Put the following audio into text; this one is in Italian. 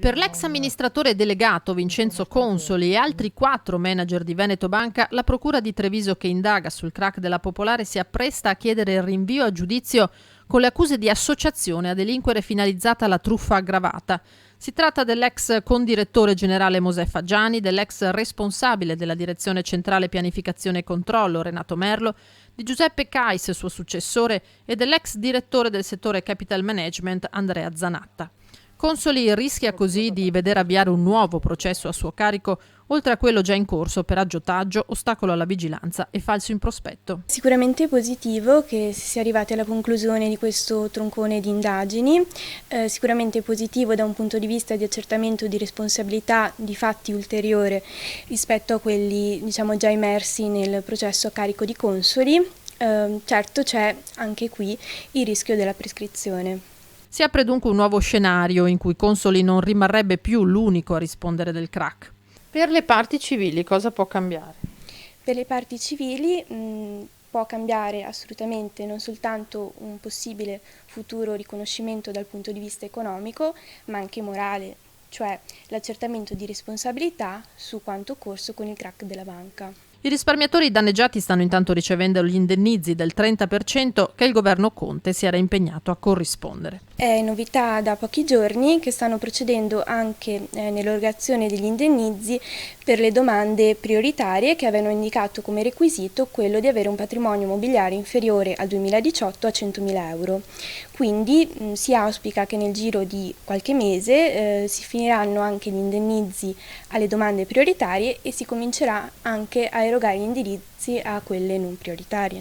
Per l'ex amministratore delegato Vincenzo Consoli e altri 4 manager di Veneto Banca, la procura di Treviso, che indaga sul crack della Popolare, si appresta a chiedere il rinvio a giudizio con le accuse di associazione a delinquere finalizzata alla truffa aggravata. Si tratta dell'ex condirettore generale Mosè Faggiani, dell'ex responsabile della Direzione Centrale Pianificazione e Controllo Renato Merlo, di Giuseppe Cais, suo successore, e dell'ex direttore del settore Capital Management Andrea Zanatta. Consoli rischia così di vedere avviare un nuovo processo a suo carico, oltre a quello già in corso per aggiotaggio, ostacolo alla vigilanza e falso in prospetto. Sicuramente è positivo che si sia arrivati alla conclusione di questo troncone di indagini, sicuramente è positivo da un punto di vista di accertamento di responsabilità di fatti ulteriore rispetto a quelli già emersi nel processo a carico di Consoli. Certo c'è anche qui il rischio della prescrizione. Si apre dunque un nuovo scenario in cui Consoli non rimarrebbe più l'unico a rispondere del crack. Per le parti civili cosa può cambiare? Per le parti civili può cambiare assolutamente non soltanto un possibile futuro riconoscimento dal punto di vista economico, ma anche morale, cioè l'accertamento di responsabilità su quanto occorso con il crack della banca. I risparmiatori danneggiati stanno intanto ricevendo gli indennizi del 30% che il governo Conte si era impegnato a corrispondere. È novità da pochi giorni che stanno procedendo anche nell'erogazione degli indennizi per le domande prioritarie che avevano indicato come requisito quello di avere un patrimonio immobiliare inferiore al 2018 a 100.000 euro. Quindi si auspica che nel giro di qualche mese si finiranno anche gli indennizi alle domande prioritarie e si comincerà anche a erogare gli indirizzi a quelle non prioritarie.